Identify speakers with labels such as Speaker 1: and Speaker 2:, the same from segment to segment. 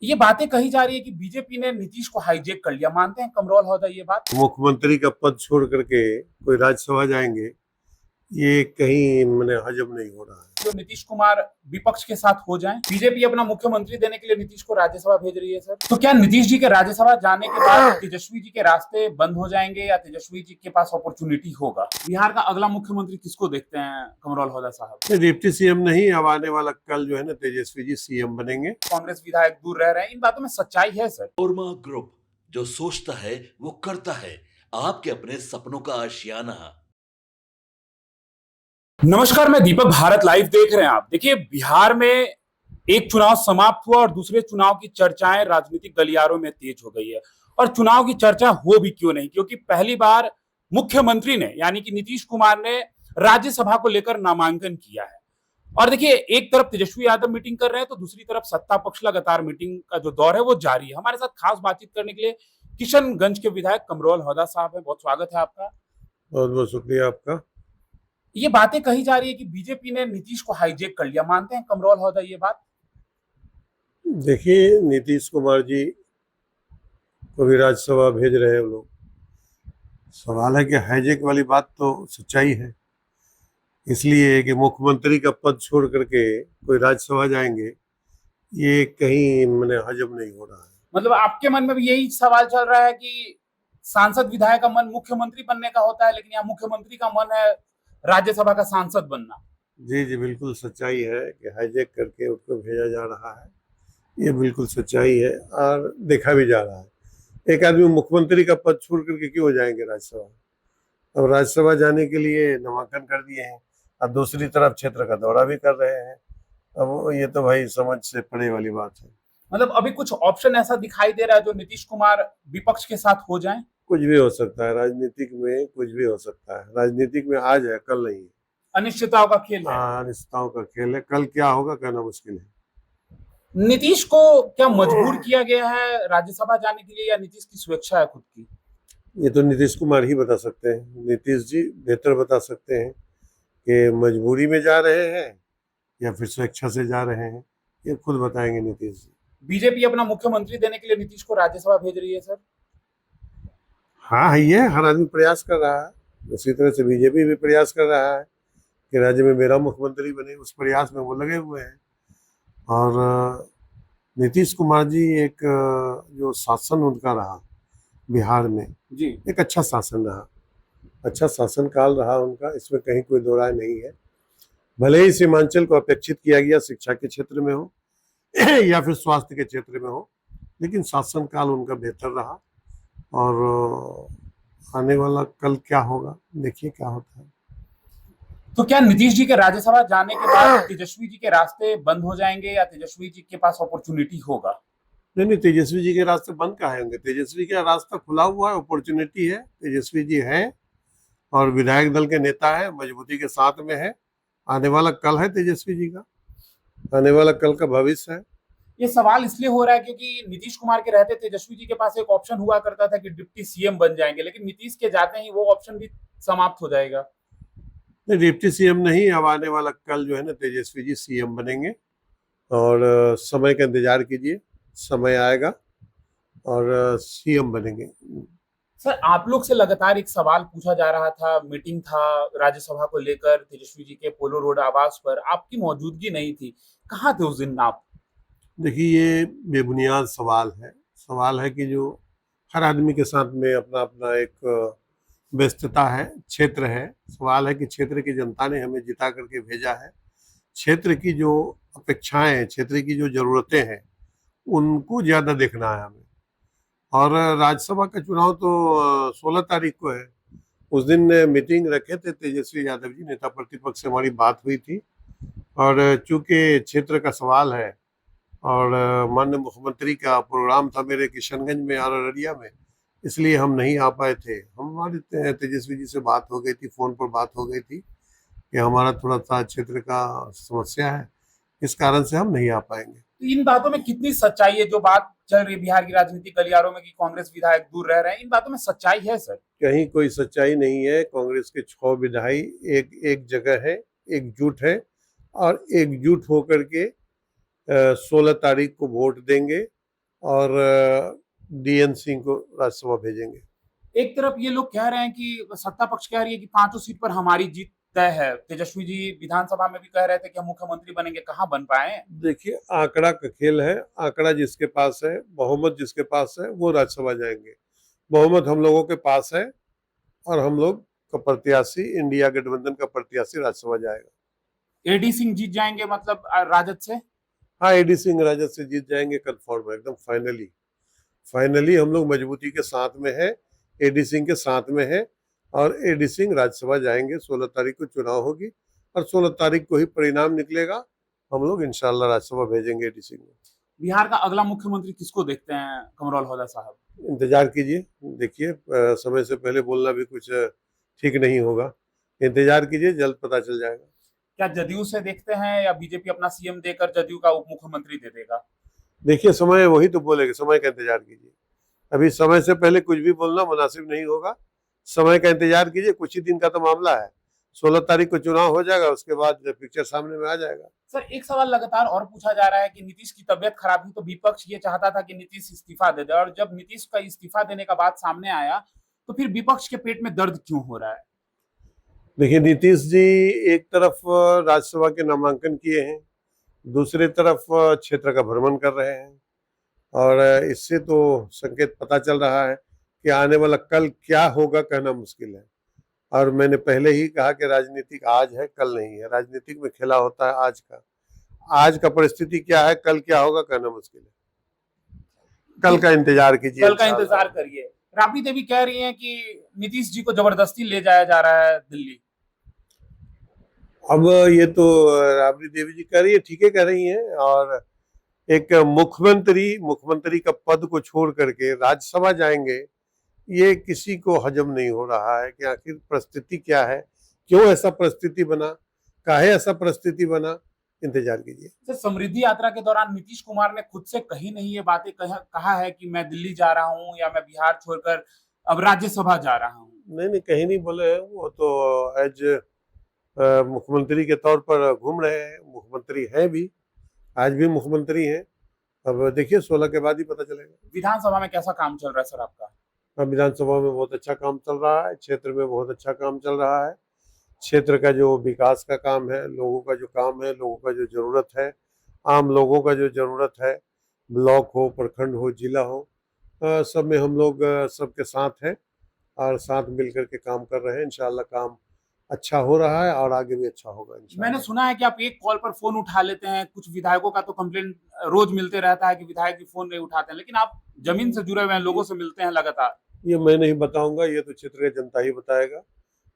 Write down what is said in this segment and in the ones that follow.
Speaker 1: ये बातें कही जा रही है कि बीजेपी ने नीतीश को हाईजैक कर लिया। मानते हैं कमरोल होदा ये बात?
Speaker 2: मुख्यमंत्री का पद छोड़ करके कोई राज्यसभा जाएंगे, ये कहीं मैंने हजम नहीं हो रहा है।
Speaker 1: जो नीतीश कुमार विपक्ष के साथ हो जाएं, बीजेपी अपना मुख्यमंत्री देने के लिए नीतीश को राज्यसभा भेज रही है सर। तो क्या नीतीश जी के राज्यसभा जाने के बाद तेजस्वी जी के रास्ते बंद हो जाएंगे या तेजस्वी जी के पास अपॉर्चुनिटी होगा? बिहार का अगला मुख्यमंत्री किसको देखते हैं कमरोल होदा साहब?
Speaker 2: डिप्टी सीएम नहीं, अब आने वाला कल जो है ना तेजस्वी जी सीएम बनेंगे।
Speaker 1: कांग्रेस विधायक दूर रह रहे हैं, इन बातों में सच्चाई है सर?
Speaker 3: ओरमा ग्रुप, जो सोचता है वो करता है। आपके अपने सपनों का आशियाना।
Speaker 1: नमस्कार, मैं दीपक, भारत लाइव देख रहे हैं आप। देखिए, बिहार में एक चुनाव समाप्त हुआ और दूसरे चुनाव की चर्चाएं राजनीतिक गलियारों में तेज हो गई है। और चुनाव की चर्चा हो भी क्यों नहीं, क्योंकि पहली बार मुख्यमंत्री ने यानी कि नीतीश कुमार ने राज्यसभा को लेकर नामांकन किया है। और देखिए, एक तरफ तेजस्वी यादव मीटिंग कर रहे हैं तो दूसरी तरफ सत्ता पक्ष लगातार मीटिंग का जो दौर है वो जारी है। हमारे साथ खास बातचीत करने के लिए किशनगंज के विधायक कमरोल होदा साहब है। बहुत स्वागत है आपका।
Speaker 2: बहुत बहुत शुक्रिया आपका।
Speaker 1: ये बातें कही जा रही है कि बीजेपी ने नीतीश को हाईजैक कर लिया। मानते हैं कमरोल होदा ये बात?
Speaker 2: देखिए, नीतीश कुमार जी को भी राज्यसभा भेज रहे हैं वो लोग। सवाल है कि हाईजैक वाली बात तो सच्चाई है, इसलिए कि मुख्यमंत्री का पद छोड़ करके कोई राज्यसभा जाएंगे, ये कहीं मैंने हजम नहीं हो रहा है।
Speaker 1: मतलब आपके मन में भी यही सवाल चल रहा है कि सांसद विधायक का मन मुख्यमंत्री बनने का होता है, लेकिन यहाँ मुख्यमंत्री का मन है राज्यसभा का सांसद बनना?
Speaker 2: जी जी, बिल्कुल सच्चाई है कि हाईजैक करके उसको भेजा जा रहा है। ये बिल्कुल सच्चाई है और देखा भी जा रहा है। एक आदमी मुख्यमंत्री का पद छोड़ करके क्यों जाएंगे राज्यसभा? अब राज्यसभा जाने के लिए नामांकन कर दिए हैं और दूसरी तरफ क्षेत्र का दौरा भी कर रहे हैं। अब ये तो भाई समझ से परे वाली बात है।
Speaker 1: मतलब अभी कुछ ऑप्शन ऐसा दिखाई दे रहा है जो नीतीश कुमार विपक्ष के साथ हो जाए?
Speaker 2: कुछ भी हो सकता है राजनीतिक में, कुछ भी हो सकता है राजनीतिक में। आज है, कल नहीं है।
Speaker 1: अनिश्चितताओं का खेल है।
Speaker 2: अनिश्चितताओं का खेल है, कल क्या होगा कहना मुश्किल है।
Speaker 1: नीतीश को क्या मजबूर किया गया है राज्यसभा जाने के लिए या नीतीश की स्वेच्छा है खुद की?
Speaker 2: ये तो नीतीश कुमार ही बता सकते हैं। नीतीश जी बेहतर बता सकते हैं कि मजबूरी में जा रहे हैं या फिर स्वेच्छा से जा रहे हैं। ये खुद बताएंगे नीतीश जी।
Speaker 1: बीजेपी अपना मुख्यमंत्री देने के लिए नीतीश को राज्यसभा भेज रही है सर।
Speaker 2: हाँ है, ये हर आदमी प्रयास कर रहा है। उसी तरह से बीजेपी भी प्रयास कर रहा है कि राज्य में मेरा मुख्यमंत्री बने। उस प्रयास में वो लगे हुए हैं। और नीतीश कुमार जी एक जो शासन उनका रहा बिहार में,
Speaker 1: जी।
Speaker 2: एक अच्छा शासन रहा, अच्छा शासन काल रहा उनका, इसमें कहीं कोई दो राय नहीं है। भले ही सीमांचल को अपेक्षित किया गया शिक्षा के क्षेत्र में हो या फिर स्वास्थ्य के क्षेत्र में हो, लेकिन शासन काल उनका बेहतर रहा। और आने वाला कल क्या होगा, देखिए क्या होता है।
Speaker 1: तो क्या नीतीश जी के राज्यसभा जाने के बाद तेजस्वी जी के रास्ते बंद हो जाएंगे या तेजस्वी जी के पास अपॉर्चुनिटी होगा?
Speaker 2: नहीं नहीं, तेजस्वी जी के रास्ते बंद कहाँ होंगे? तेजस्वी का रास्ता खुला हुआ है, अपॉर्चुनिटी है। तेजस्वी जी है और विधायक दल के नेता है, मजबूती के साथ में है। आने वाला कल है तेजस्वी जी का, आने वाला कल का भविष्य है।
Speaker 1: ये सवाल इसलिए हो रहा है क्योंकि नीतीश कुमार के रहते तेजस्वी जी के पास एक ऑप्शन हुआ करता था कि डिप्टी सीएम बन जाएंगे, लेकिन नीतीश के जाते ही वो ऑप्शन भी समाप्त हो जाएगा।
Speaker 2: नहीं, डिप्टी सीएम नहीं, अब आने वाला कल जो है ना तेजस्वी जी सीएम बनेंगे। और समय का इंतजार कीजिए, समय आएगा और सीएम बनेंगे।
Speaker 1: सर, आप लोग से लगातार एक सवाल पूछा जा रहा था, मीटिंग था राज्यसभा को लेकर तेजस्वी जी के पोलो रोड आवास पर, आपकी मौजूदगी नहीं थी। कहाँ थे उस दिन आप?
Speaker 2: देखिए, ये बेबुनियाद सवाल है। सवाल है कि जो हर आदमी के साथ में अपना अपना एक व्यस्तता है, क्षेत्र है। सवाल है कि क्षेत्र की जनता ने हमें जिता करके भेजा है। क्षेत्र की जो अपेक्षाएं हैं, क्षेत्र की जो जरूरतें हैं, उनको ज़्यादा देखना है हमें। और राज्यसभा का चुनाव तो 16 तारीख को है। उस दिन मीटिंग रखे थे तेजस्वी यादव जी, नेता प्रतिपक्ष से हमारी बात हुई थी। और चूंकि क्षेत्र का सवाल है और माननीय मुख्यमंत्री का प्रोग्राम था मेरे किशनगंज में और अररिया में, इसलिए हम नहीं आ पाए थे। हमारे तेजस्वी जी से बात हो गई थी, फ़ोन पर बात हो गई थी कि हमारा थोड़ा सा क्षेत्र का समस्या है, इस कारण से हम नहीं आ पाएंगे।
Speaker 1: तो इन बातों में कितनी सच्चाई है जो बात चल रही है बिहार की राजनीतिक गलियारों में कि कांग्रेस विधायक दूर रह रहे हैं? इन बातों में सच्चाई है सर?
Speaker 2: कहीं कोई सच्चाई नहीं है। कांग्रेस के 6 विधायी एक एक जगह है, एकजुट है और एकजुट होकर के 16 तारीख को वोट देंगे और DN सिंह को राज्यसभा भेजेंगे।
Speaker 1: एक तरफ ये लोग कह रहे हैं कि सत्ता पक्ष कह रही है कि पांचों सीट पर हमारी जीत तय है। तेजस्वी जी विधानसभा में भी कह रहे थे कि हम मुख्यमंत्री बनेंगे, कहाँ बन पाए।
Speaker 2: देखिए, आंकड़ा का खेल है। आंकड़ा जिसके पास है, बहुमत जिसके पास है, वो राज्यसभा जाएंगे। बहुमत हम लोगों के पास है और हम लोग का प्रत्याशी, इंडिया गठबंधन का प्रत्याशी राज्यसभा जाएगा।
Speaker 1: एडी सिंह जीत जाएंगे मतलब राजद से।
Speaker 2: हाँ, AD सिंह राजद से जीत जाएंगे, कंफर्म है, एकदम फाइनली। फाइनली हम लोग मजबूती के साथ में है, AD सिंह के साथ में है और AD सिंह राज्यसभा जाएंगे। 16 तारीख को चुनाव होगी और 16 तारीख को ही परिणाम निकलेगा। हम लोग इंशाल्लाह राज्यसभा भेजेंगे AD सिंह को।
Speaker 1: बिहार का अगला मुख्यमंत्री किसको देखते हैं कमरोल होदा साहब।
Speaker 2: इंतजार कीजिए, देखिए, समय से पहले बोलना भी कुछ ठीक नहीं होगा। इंतजार कीजिए, जल्द पता चल जाएगा।
Speaker 1: क्या जदयू से देखते हैं या बीजेपी अपना सीएम देकर जदयू का उप मुख्यमंत्री दे देगा।
Speaker 2: देखिए, समय वही तो बोलेगा, समय का इंतजार कीजिए। अभी समय से पहले कुछ भी बोलना मुनासिब नहीं होगा। समय का इंतजार कीजिए, कुछ ही दिन का तो मामला है। 16 तारीख को चुनाव हो जाएगा, उसके बाद पिक्चर सामने में आ जाएगा।
Speaker 1: सर एक सवाल लगातार और पूछा जा रहा है कि नीतीश की तबियत खराब थी तो विपक्ष ये चाहता था कि नीतीश इस्तीफा दे दे, और जब नीतीश का इस्तीफा देने का बात सामने आया तो फिर विपक्ष के पेट में दर्द क्यों हो रहा है।
Speaker 2: देखिए, नीतीश जी एक तरफ राज्यसभा के नामांकन किए हैं, दूसरी तरफ क्षेत्र का भ्रमण कर रहे हैं और इससे तो संकेत पता चल रहा है कि आने वाला कल क्या होगा कहना मुश्किल है। और मैंने पहले ही कहा कि राजनीतिक आज है, कल नहीं है। राजनीतिक में खेला होता है आज का। आज का परिस्थिति क्या है, कल क्या होगा कहना मुश्किल है। कल का इंतजार कीजिए,
Speaker 1: कल का इंतजार करिए। राबड़ी देवी कह रही हैं कि नीतीश जी को जबरदस्ती ले जाया जा रहा है दिल्ली।
Speaker 2: अब ये तो राबड़ी देवी जी कह रही है, ठीक है कह रही हैं। और एक मुख्यमंत्री का पद को छोड़ करके राज्यसभा जाएंगे, ये किसी को हजम नहीं हो रहा है कि आखिर परिस्थिति क्या है, क्यों ऐसा परिस्थिति बना, काहे ऐसा परिस्थिति बना। इंतजार कीजिए।
Speaker 1: सर समृद्धि यात्रा के दौरान नीतीश कुमार ने खुद से कही नहीं ये बातें कहा है कि मैं दिल्ली जा रहा हूं या मैं बिहार छोड़कर अब राज्यसभा जा रहा हूं।
Speaker 2: नहीं, कहीं नहीं बोले हैं। वो तो एज मुख्यमंत्री के तौर पर घूम रहे हैं। मुख्यमंत्री हैं भी, आज भी मुख्यमंत्री हैं। अब देखिए, 16 के बाद ही पता चलेगा।
Speaker 1: विधानसभा में कैसा काम चल रहा है सर आपका।
Speaker 2: अब विधानसभा में बहुत अच्छा काम चल रहा है, क्षेत्र में बहुत अच्छा काम चल रहा है। क्षेत्र का जो विकास का काम है, लोगों का जो काम है, लोगों का जो जरूरत है, आम लोगों का जो जरूरत है, ब्लॉक हो, प्रखंड हो, जिला हो, सब में हम लोग सबके साथ हैं और साथ मिलकर के काम कर रहे हैं। इंशाल्लाह काम अच्छा हो रहा है और आगे भी अच्छा होगा इंशाल्लाह।
Speaker 1: मैंने सुना है कि आप एक कॉल पर फोन उठा लेते हैं। कुछ विधायकों का तो कंप्लेंट रोज मिलते रहता है कि विधायक भी फोन नहीं उठाते हैं, लेकिन आप जमीन से जुड़े हुए हैं, लोगों से मिलते हैं लगातार।
Speaker 2: ये मैं नहीं बताऊंगा, ये तो क्षेत्र की जनता ही बताएगा।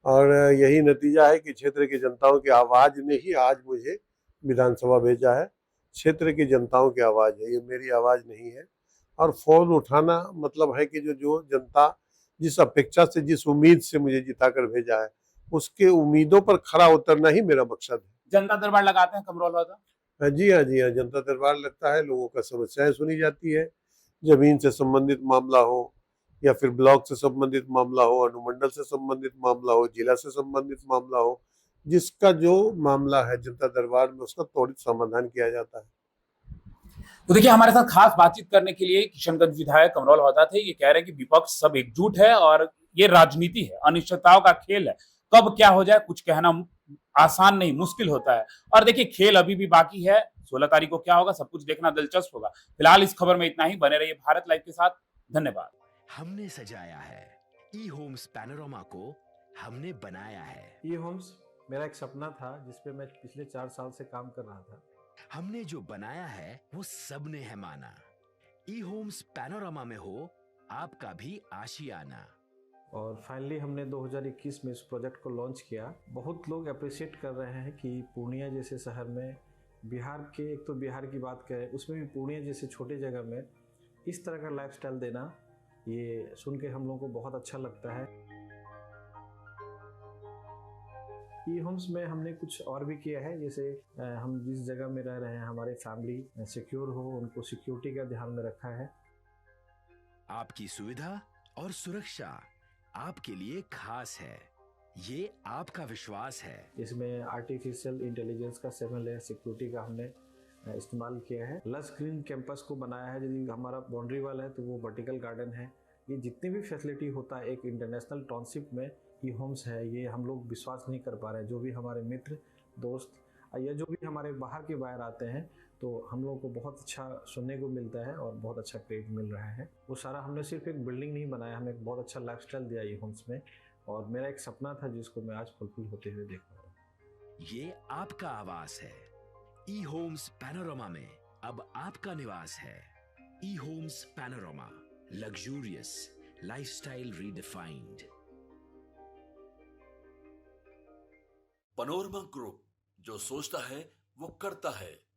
Speaker 2: और यही नतीजा है कि क्षेत्र की जनताओं की आवाज ने ही आज मुझे विधानसभा भेजा है। क्षेत्र की जनताओं की आवाज है, ये मेरी आवाज नहीं है। और फोन उठाना मतलब है कि जो जनता जिस अपेक्षा से, जिस उम्मीद से मुझे जिताकर भेजा है, उसके उम्मीदों पर खरा उतरना ही मेरा मकसद है।
Speaker 1: जनता दरबार लगाते हैं कमरोल होदा।
Speaker 2: जी हाँ, जी हाँ, जनता दरबार लगता है। लोगों का समस्याएं सुनी जाती है, जमीन से संबंधित मामला हो या फिर ब्लॉक से संबंधित मामला हो, अनुमंडल से संबंधित मामला हो, जिला से संबंधित मामला हो, जिसका जो मामला है जनता दरबार में उसका त्वरित समाधान किया जाता है।
Speaker 1: तो देखिए हमारे साथ खास बातचीत करने के लिए किशनगंज विधायक कमरोल होदा थे। ये कह रहे हैं कि विपक्ष सब एकजुट है और ये राजनीति है, अनिश्चितताओं का खेल है। कब क्या हो जाए कुछ कहना आसान नहीं, मुश्किल होता है। और देखिए खेल अभी भी बाकी है। 16 तारीख को क्या होगा सब कुछ देखना दिलचस्प होगा। फिलहाल इस खबर में इतना ही। बने रहिए भारत लाइव के साथ। धन्यवाद।
Speaker 4: हमने सजाया है ई होम्स पैनोरामा को, हमने बनाया है।
Speaker 5: ई होम्स मेरा एक सपना था जिस पे मैं पिछले 4 साल से काम कर रहा था।
Speaker 4: हमने जो बनाया है वो सबने है माना। ई होम्स पैनोरामा में हो आपका भी आशियाना।
Speaker 5: और फाइनली हमने 2021 में इस प्रोजेक्ट को लॉन्च किया। बहुत लोग अप्रिशिएट कर रहे हैं कि पूर्णिया जैसे शहर में, बिहार के, एक तो बिहार की बात करें उसमें भी पूर्णिया जैसे छोटे जगह में इस तरह का लाइफस्टाइल देना, ये सुन के हम लोगों को बहुत अच्छा लगता है। ई होम्स में हमने कुछ और भी किया है, जैसे हम जिस जगह में रह रहे हैं हमारे फैमिली सिक्योर हो, उनको सिक्योरिटी का ध्यान में रखा है।
Speaker 4: आपकी सुविधा और सुरक्षा आपके लिए खास है, ये आपका विश्वास है।
Speaker 5: इसमें आर्टिफिशियल इंटेलिजेंस का 7 लेयर सिक्योरिटी का हमने इस्तेमाल किया है। लस ग्रीन कैंपस को बनाया है। यदि हमारा बाउंड्री वाल है तो वो वर्टिकल गार्डन है। ये जितनी भी फैसिलिटी होता है एक इंटरनेशनल टाउनशिप में ई होम्स है, ये हम लोग विश्वास नहीं कर पा रहे हैं। जो भी हमारे मित्र दोस्त या जो भी हमारे बाहर के बाहर आते हैं तो हम लोगों को बहुत अच्छा सुनने को मिलता है और बहुत अच्छा क्रेडिट मिल रहा है। वो सारा हमने सिर्फ एक बिल्डिंग नहीं बनाया, हमें एक बहुत अच्छा लाइफस्टाइल दिया ई होम्स में, और मेरा एक सपना था जिसको मैं आज फुलफिल होते हुए देख पा रहा हूँ।
Speaker 4: ये आपका आवास है। ई होम्स पैनोरामा में अब आपका निवास है। E homes Panorama, luxurious lifestyle redefined.
Speaker 3: Panorama group, जो सोचता है वो करता है।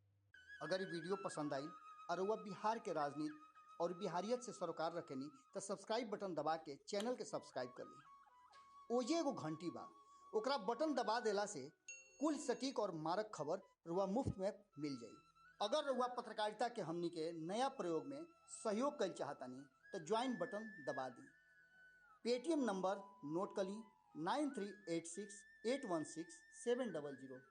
Speaker 6: अगर ये वीडियो पसंद आई और वह बिहार के राजनीति और बिहारियत से सरोकार रखेनी तो सब्सक्राइब बटन दबा के चैनल के सब्सक्राइब कर ली। ओजे एगो घंटी बा, ओकरा बटन दबा देला से कुल सटीक और मारक खबर रुआ मुफ्त में मिल जाई। अगर रुआ पत्रकारिता के हमनी के नया प्रयोग में सहयोग कर चाहतानी तो ज्वाइन बटन दबा दी। पेटीएम नंबर नोट कर ली 9386816700।